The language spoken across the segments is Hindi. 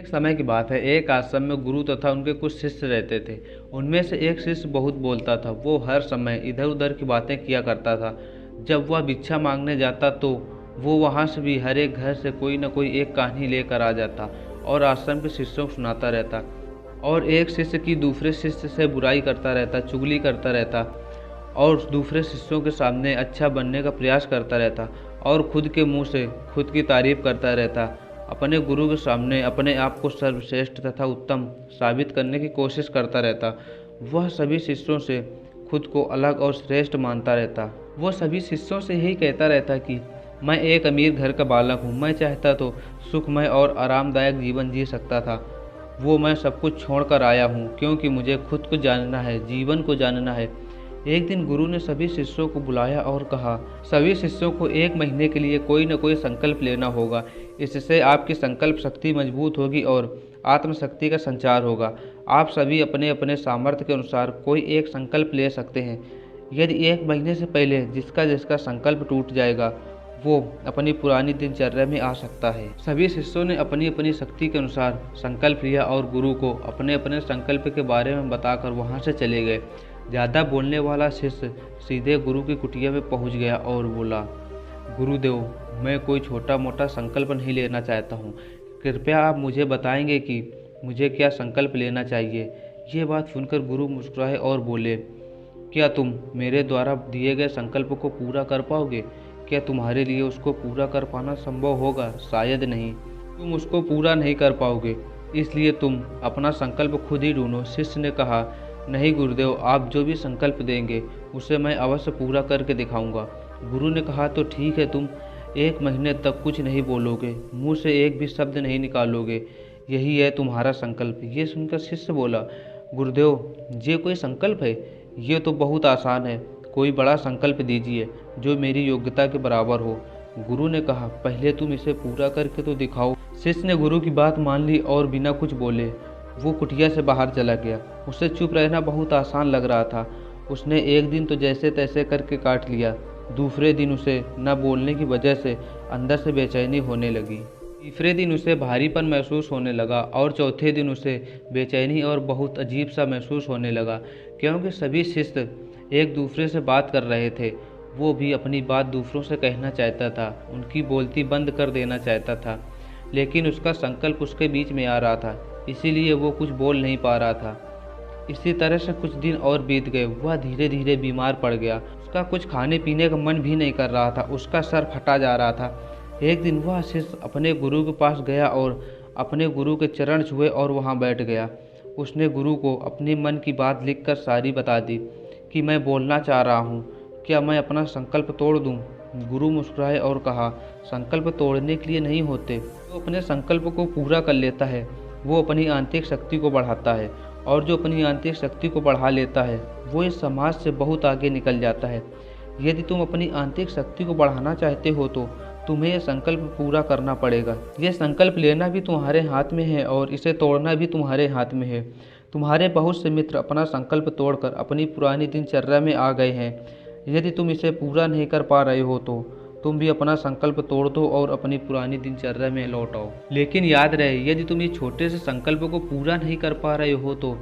एक समय की बात है, एक आश्रम में गुरु तथा उनके कुछ शिष्य रहते थे। उनमें से एक शिष्य बहुत बोलता था। वो हर समय इधर उधर की बातें किया करता था। जब वह भिक्षा मांगने जाता तो वो वहाँ से भी हर एक घर से कोई न कोई एक कहानी लेकर आ जाता और आश्रम के शिष्यों को सुनाता रहता। और एक शिष्य की दूसरे शिष्य से बुराई करता रहता, चुगली करता रहता और दूसरे शिष्यों के सामने अच्छा बनने का प्रयास करता रहता और खुद के मुंह से खुद की तारीफ करता रहता। अपने गुरु के सामने अपने आप को सर्वश्रेष्ठ तथा उत्तम साबित करने की कोशिश करता रहता। वह सभी शिष्यों से खुद को अलग और श्रेष्ठ मानता रहता। वह सभी शिष्यों से यही कहता रहता कि मैं एक अमीर घर का बालक हूँ, मैं चाहता तो सुखमय और आरामदायक जीवन जी सकता था। वो मैं सब कुछ छोड़कर आया हूँ क्योंकि मुझे खुद को जानना है, जीवन को जानना है। एक दिन गुरु ने सभी शिष्यों को बुलाया और कहा, सभी शिष्यों को 1 महीने के लिए कोई न कोई संकल्प लेना होगा। इससे आपकी संकल्प शक्ति मजबूत होगी और आत्मशक्ति का संचार होगा। आप सभी अपने अपने सामर्थ्य के अनुसार कोई एक संकल्प ले सकते हैं। यदि 1 महीने से पहले जिसका जिसका संकल्प टूट जाएगा वो अपनी पुरानी दिनचर्या में आ सकता है। सभी शिष्यों ने अपनी अपनी शक्ति के अनुसार संकल्प लिया और गुरु को अपने अपने संकल्प के बारे में बताकर वहाँ से चले गए। ज़्यादा बोलने वाला शिष्य सीधे गुरु की कुटिया में पहुँच गया और बोला, गुरुदेव, मैं कोई छोटा मोटा संकल्प नहीं लेना चाहता हूँ। कृपया आप मुझे बताएंगे कि मुझे क्या संकल्प लेना चाहिए। ये बात सुनकर गुरु मुस्कुराए और बोले, क्या तुम मेरे द्वारा दिए गए संकल्प को पूरा कर पाओगे? क्या तुम्हारे लिए उसको पूरा कर पाना संभव होगा? शायद नहीं, तुम उसको पूरा नहीं कर पाओगे, इसलिए तुम अपना संकल्प खुद ही ढूंढो। शिष्य ने कहा, नहीं गुरुदेव, आप जो भी संकल्प देंगे उसे मैं अवश्य पूरा करके दिखाऊंगा। गुरु ने कहा, तो ठीक है, तुम 1 महीने तक कुछ नहीं बोलोगे, मुंह से एक भी शब्द नहीं निकालोगे, यही है तुम्हारा संकल्प। ये सुनकर शिष्य बोला, गुरुदेव, ये कोई संकल्प है? ये तो बहुत आसान है, कोई बड़ा संकल्प दीजिए जो मेरी योग्यता के बराबर हो। गुरु ने कहा, पहले तुम इसे पूरा करके तो दिखाओ। शिष्य ने गुरु की बात मान ली और बिना कुछ बोले वो कुटिया से बाहर चला गया। उसे चुप रहना बहुत आसान लग रहा था। उसने एक दिन तो जैसे तैसे करके काट लिया। दूसरे दिन उसे न बोलने की वजह से अंदर से बेचैनी होने लगी। तीसरे दिन उसे भारीपन महसूस होने लगा और चौथे दिन उसे बेचैनी और बहुत अजीब सा महसूस होने लगा, क्योंकि सभी शिष्य एक दूसरे से बात कर रहे थे। वो भी अपनी बात दूसरों से कहना चाहता था, उनकी बोलती बंद कर देना चाहता था, लेकिन उसका संकल्प उसके बीच में आ रहा था, इसीलिए वो कुछ बोल नहीं पा रहा था। इसी तरह से कुछ दिन और बीत गए। वह धीरे धीरे बीमार पड़ गया। उसका कुछ खाने पीने का मन भी नहीं कर रहा था, उसका सर फटा जा रहा था। एक दिन वह शिष्य अपने गुरु के पास गया और अपने गुरु के चरण छुए और वहाँ बैठ गया। उसने गुरु को अपनी मन की बात लिखकर सारी बता दी कि मैं बोलना चाह रहा हूँ, क्या मैं अपना संकल्प तोड़ दूँ? गुरु मुस्कुराए और कहा, संकल्प तोड़ने के लिए नहीं होते, जो अपने संकल्प को पूरा कर लेता है वो अपनी आंतरिक शक्ति को बढ़ाता है, और जो अपनी आंतरिक शक्ति को बढ़ा लेता है वो इस समाज से बहुत आगे निकल जाता है। यदि तुम अपनी आंतरिक शक्ति को बढ़ाना चाहते हो तो तुम्हें यह संकल्प पूरा करना पड़ेगा। यह संकल्प लेना भी तुम्हारे हाथ में है और इसे तोड़ना भी तुम्हारे हाथ में है। तुम्हारे बहुत से मित्र अपना संकल्प तोड़कर अपनी पुरानी दिनचर्या में आ गए हैं। यदि तुम इसे पूरा नहीं कर पा रहे हो तो तुम भी अपना संकल्प तोड़ दो और अपनी पुरानी दिनचर्या में लौट आओ। लेकिन याद रहे, यदि तुम इस छोटे से संकल्प को पूरा नहीं कर पा रहे हो तो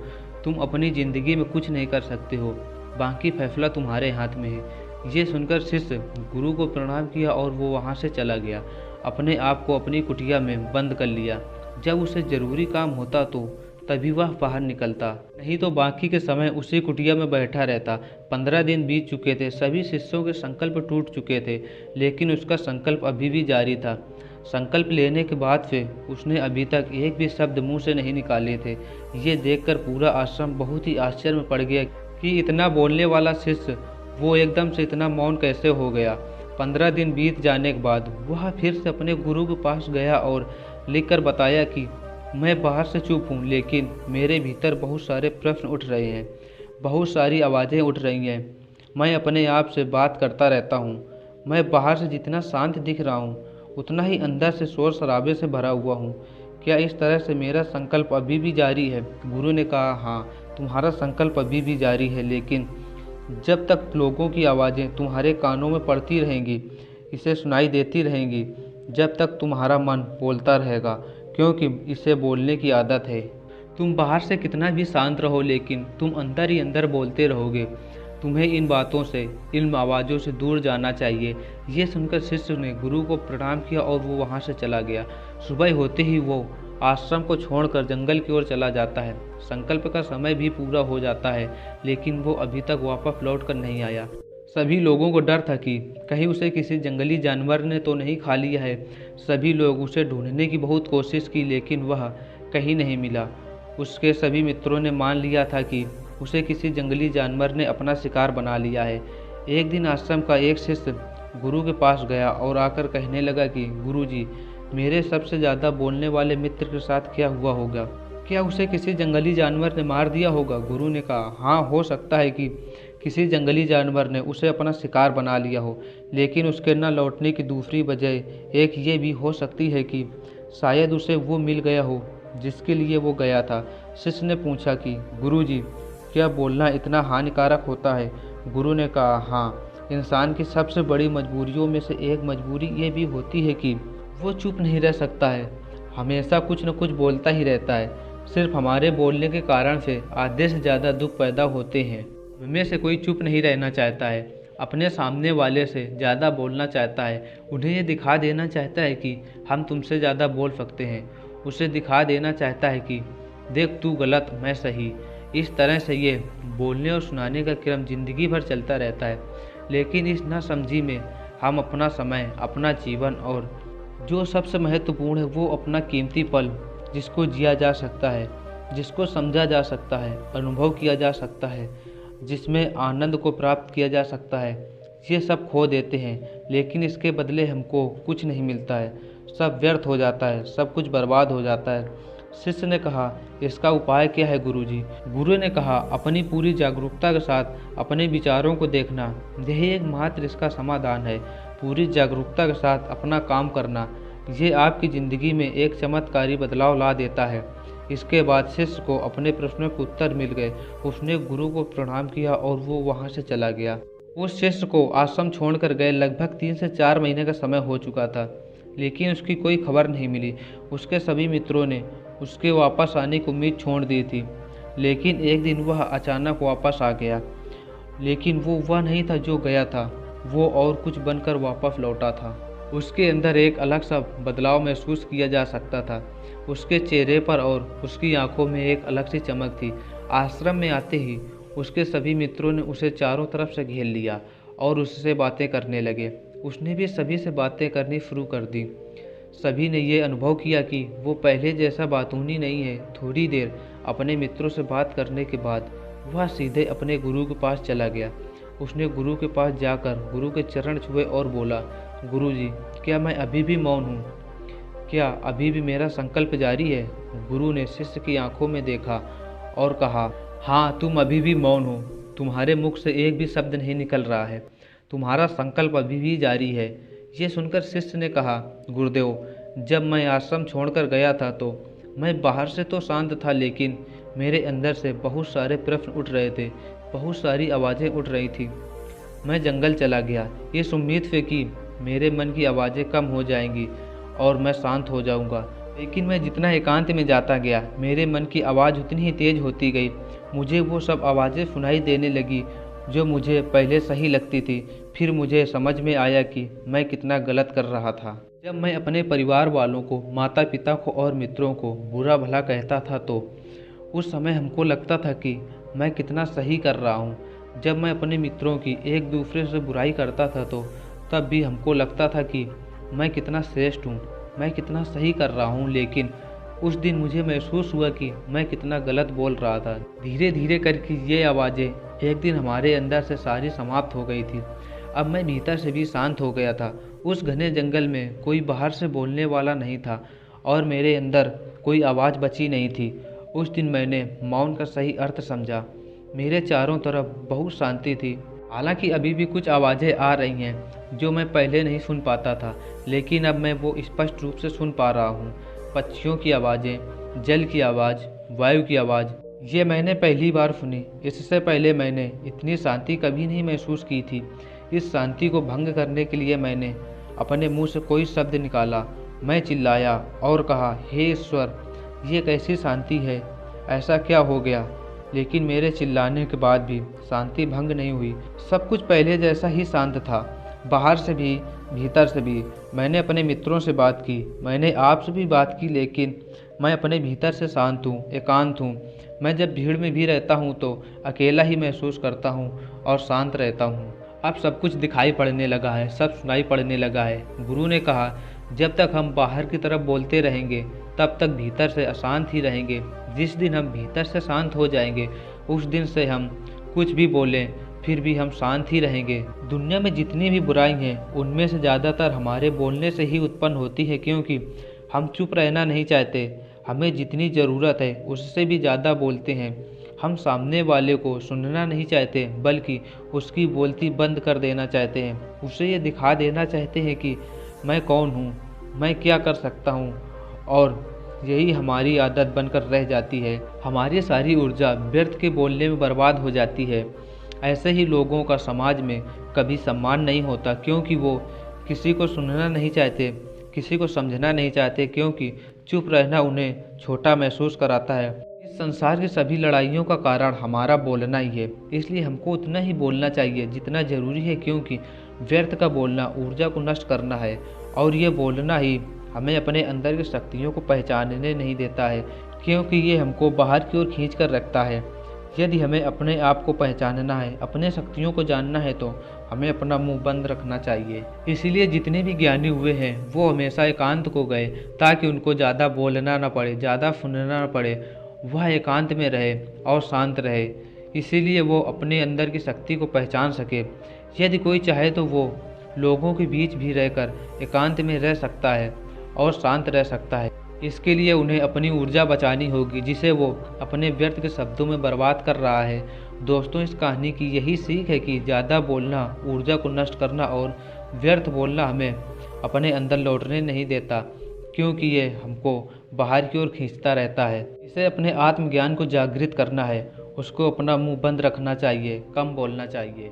तुम अपनी ज़िंदगी में कुछ नहीं कर सकते हो। बाकी फैसला तुम्हारे हाथ में है। ये सुनकर शिष्य गुरु को प्रणाम किया और वो वहाँ से चला गया। अपने आप को अपनी कुटिया में बंद कर लिया। जब उसे ज़रूरी काम होता तो तभी वह बाहर निकलता, नहीं तो बाकी के समय उसी कुटिया में बैठा रहता। 15 दिन बीत चुके थे। सभी शिष्यों के संकल्प टूट चुके थे, लेकिन उसका संकल्प अभी भी जारी था। संकल्प लेने के बाद से उसने अभी तक एक भी शब्द मुंह से नहीं निकाले थे। ये देखकर पूरा आश्रम बहुत ही आश्चर्य में पड़ गया कि इतना बोलने वाला शिष्य वो एकदम से इतना मौन कैसे हो गया। 15 दिन बीत जाने के बाद वह फिर से अपने गुरु के पास गया और लिखकर बताया कि मैं बाहर से चुप हूँ, लेकिन मेरे भीतर बहुत सारे प्रश्न उठ रहे हैं, बहुत सारी आवाज़ें उठ रही हैं। मैं अपने आप से बात करता रहता हूँ। मैं बाहर से जितना शांत दिख रहा हूँ उतना ही अंदर से शोर शराबे से भरा हुआ हूँ। क्या इस तरह से मेरा संकल्प अभी भी जारी है? गुरु ने कहा, हाँ, तुम्हारा संकल्प अभी भी जारी है, लेकिन जब तक लोगों की आवाज़ें तुम्हारे कानों में पड़ती रहेंगी, इसे सुनाई देती रहेंगी, जब तक तुम्हारा मन बोलता रहेगा, क्योंकि इसे बोलने की आदत है। तुम बाहर से कितना भी शांत रहो, लेकिन तुम अंदर ही अंदर बोलते रहोगे। तुम्हें इन बातों से, इन आवाज़ों से दूर जाना चाहिए। ये सुनकर शिष्य ने गुरु को प्रणाम किया और वो वहाँ से चला गया। सुबह होते ही वो आश्रम को छोड़कर जंगल की ओर चला जाता है। संकल्प का समय भी पूरा हो जाता है, लेकिन वो अभी तक वापस लौट कर नहीं आया। सभी लोगों को डर था कि कहीं उसे किसी जंगली जानवर ने तो नहीं खा लिया है। सभी लोग उसे ढूंढने की बहुत कोशिश की, लेकिन वह कहीं नहीं मिला। उसके सभी मित्रों ने मान लिया था कि उसे किसी जंगली जानवर ने अपना शिकार बना लिया है। एक दिन आश्रम का एक शिष्य गुरु के पास गया और आकर कहने लगा कि गुरुजी, मेरे सबसे ज़्यादा बोलने वाले मित्र के साथ क्या हुआ होगा? क्या उसे किसी जंगली जानवर ने मार दिया होगा? गुरु ने कहा, हाँ, हो सकता है कि किसी जंगली जानवर ने उसे अपना शिकार बना लिया हो, लेकिन उसके न लौटने की दूसरी वजह एक ये भी हो सकती है कि शायद उसे वो मिल गया हो जिसके लिए वो गया था। शिष्य ने पूछा कि गुरुजी, क्या बोलना इतना हानिकारक होता है? गुरु ने कहा, हाँ, इंसान की सबसे बड़ी मजबूरियों में से एक मजबूरी ये भी होती है कि वो चुप नहीं रह सकता है, हमेशा कुछ न कुछ बोलता ही रहता है। सिर्फ हमारे बोलने के कारण से आधे से ज़्यादा दुख पैदा होते हैं। उनमें से कोई चुप नहीं रहना चाहता है, अपने सामने वाले से ज़्यादा बोलना चाहता है, उन्हें ये दिखा देना चाहता है कि हम तुमसे ज़्यादा बोल सकते हैं, उसे दिखा देना चाहता है कि देख, तू गलत, मैं सही। इस तरह से ये बोलने और सुनाने का क्रम ज़िंदगी भर चलता रहता है। लेकिन इस नासमझी में हम अपना समय, अपना जीवन और जो सबसे महत्वपूर्ण है वो अपना कीमती पल, जिसको जिया जा सकता है, जिसको समझा जा सकता है, अनुभव किया जा सकता है, जिसमें आनंद को प्राप्त किया जा सकता है, ये सब खो देते हैं। लेकिन इसके बदले हमको कुछ नहीं मिलता है, सब व्यर्थ हो जाता है, सब कुछ बर्बाद हो जाता है। शिष्य ने कहा, इसका उपाय क्या है गुरुजी? गुरु ने कहा, अपनी पूरी जागरूकता के साथ अपने विचारों को देखना, यही एकमात्र इसका समाधान है। पूरी जागरूकता के साथ अपना काम करना, ये आपकी ज़िंदगी में एक चमत्कारी बदलाव ला देता है। इसके बाद शिष्य को अपने प्रश्नों के उत्तर मिल गए। उसने गुरु को प्रणाम किया और वो वहाँ से चला गया। उस शिष्य को आश्रम छोड़कर गए लगभग 3 से 4 महीने का समय हो चुका था, लेकिन उसकी कोई खबर नहीं मिली। उसके सभी मित्रों ने उसके वापस आने की उम्मीद छोड़ दी थी, लेकिन एक दिन वह अचानक वापस आ गया। लेकिन वो वह नहीं था जो गया था, वो और कुछ बनकर वापस लौटा था। उसके अंदर एक अलग सा बदलाव महसूस किया जा सकता था। उसके चेहरे पर और उसकी आंखों में एक अलग सी चमक थी। आश्रम में आते ही उसके सभी मित्रों ने उसे चारों तरफ से घेर लिया और उससे बातें करने लगे। उसने भी सभी से बातें करनी शुरू कर दी। सभी ने ये अनुभव किया कि वो पहले जैसा बातूनी नहीं है। थोड़ी देर अपने मित्रों से बात करने के बाद वह सीधे अपने गुरु के पास चला गया। उसने गुरु के पास जाकर गुरु के चरण छुए और बोला, गुरुजी, क्या मैं अभी भी मौन हूँ? क्या अभी भी मेरा संकल्प जारी है? गुरु ने शिष्य की आंखों में देखा और कहा, हाँ, तुम अभी भी मौन हो। तुम्हारे मुख से एक भी शब्द नहीं निकल रहा है। तुम्हारा संकल्प अभी भी जारी है। ये सुनकर शिष्य ने कहा, गुरुदेव, जब मैं आश्रम छोड़कर गया था तो मैं बाहर से तो शांत था, लेकिन मेरे अंदर से बहुत सारे प्रश्न उठ रहे थे, बहुत सारी आवाज़ें उठ रही थी। मैं जंगल चला गया इस उम्मीद से कि मेरे मन की आवाज़ें कम हो जाएंगी और मैं शांत हो जाऊंगा। लेकिन मैं जितना एकांत में जाता गया, मेरे मन की आवाज़ उतनी ही तेज़ होती गई। मुझे वो सब आवाज़ें सुनाई देने लगी जो मुझे पहले सही लगती थी। फिर मुझे समझ में आया कि मैं कितना गलत कर रहा था। जब मैं अपने परिवार वालों को, माता पिता को और मित्रों को बुरा भला कहता था तो उस समय हमको लगता था कि मैं कितना सही कर रहा हूँ। जब मैं अपने मित्रों की एक दूसरे से बुराई करता था तो तब भी हमको लगता था कि मैं कितना श्रेष्ठ हूँ, मैं कितना सही कर रहा हूँ। लेकिन उस दिन मुझे महसूस हुआ कि मैं कितना गलत बोल रहा था। धीरे धीरे करके ये आवाज़ें एक दिन हमारे अंदर से सारी समाप्त हो गई थी। अब मैं भीतर से भी शांत हो गया था। उस घने जंगल में कोई बाहर से बोलने वाला नहीं था और मेरे अंदर कोई आवाज़ बची नहीं थी। उस दिन मैंने मौन का सही अर्थ समझा। मेरे चारों तरफ बहुत शांति थी। हालांकि अभी भी कुछ आवाज़ें आ रही हैं जो मैं पहले नहीं सुन पाता था, लेकिन अब मैं वो स्पष्ट रूप से सुन पा रहा हूँ। पक्षियों की आवाज़ें, जल की आवाज़, वायु की आवाज़, ये मैंने पहली बार सुनी। इससे पहले मैंने इतनी शांति कभी नहीं महसूस की थी। इस शांति को भंग करने के लिए मैंने अपने मुंह से कोई शब्द निकाला मैं चिल्लाया और कहा, हे ईश्वर, ये कैसी शांति है, ऐसा क्या हो गया? लेकिन मेरे चिल्लाने के बाद भी शांति भंग नहीं हुई। सब कुछ पहले जैसा ही शांत था, बाहर से भी भीतर से भी। मैंने अपने मित्रों से बात की, मैंने आपसे भी बात की, लेकिन मैं अपने भीतर से शांत हूँ, एकांत हूँ। मैं जब भीड़ में भी रहता हूँ तो अकेला ही महसूस करता हूँ और शांत रहता हूँ। अब सब कुछ दिखाई पड़ने लगा है, सब सुनाई पड़ने लगा है। गुरु ने कहा, जब तक हम बाहर की तरफ बोलते रहेंगे तब तक भीतर से अशांत ही रहेंगे। जिस दिन हम भीतर से शांत हो जाएंगे उस दिन से हम कुछ भी बोलें फिर भी हम शांत ही रहेंगे। दुनिया में जितनी भी बुराई हैं उनमें से ज़्यादातर हमारे बोलने से ही उत्पन्न होती है, क्योंकि हम चुप रहना नहीं चाहते। हमें जितनी ज़रूरत है उससे भी ज़्यादा बोलते हैं। हम सामने वाले को सुनना नहीं चाहते बल्कि उसकी बोलती बंद कर देना चाहते हैं। उसे ये दिखा देना चाहते हैं कि मैं कौन हूँ, मैं क्या कर सकता हूँ, और यही हमारी आदत बनकर रह जाती है। हमारी सारी ऊर्जा व्यर्थ के बोलने में बर्बाद हो जाती है। ऐसे ही लोगों का समाज में कभी सम्मान नहीं होता, क्योंकि वो किसी को सुनना नहीं चाहते, किसी को समझना नहीं चाहते, क्योंकि चुप रहना उन्हें छोटा महसूस कराता है। इस संसार की सभी लड़ाइयों का कारण हमारा बोलना ही है, इसलिए हमको उतना ही बोलना चाहिए जितना ज़रूरी है, क्योंकि व्यर्थ का बोलना ऊर्जा को नष्ट करना है और ये बोलना ही हमें अपने अंदर की शक्तियों को पहचानने नहीं देता है, क्योंकि ये हमको बाहर की ओर खींच कर रखता है। यदि हमें अपने आप को पहचानना है, अपने शक्तियों को जानना है, तो हमें अपना मुंह बंद रखना चाहिए। इसीलिए जितने भी ज्ञानी हुए हैं वो हमेशा एकांत को गए, ताकि उनको ज़्यादा बोलना ना पड़े, ज़्यादा सुनना ना पड़े। वह एकांत में रहे और शांत रहे, इसीलिए वो अपने अंदर की शक्ति को पहचान सके। यदि कोई चाहे तो वो लोगों के बीच भी रहकर एकांत में रह सकता है और शांत रह सकता है। इसके लिए उन्हें अपनी ऊर्जा बचानी होगी, जिसे वो अपने व्यर्थ के शब्दों में बर्बाद कर रहा है। दोस्तों, इस कहानी की यही सीख है कि ज़्यादा बोलना ऊर्जा को नष्ट करना और व्यर्थ बोलना हमें अपने अंदर लौटने नहीं देता, क्योंकि ये हमको बाहर की ओर खींचता रहता है। इसे अपने आत्मज्ञान को जागृत करना है, उसको अपना मुंह बंद रखना चाहिए, कम बोलना चाहिए।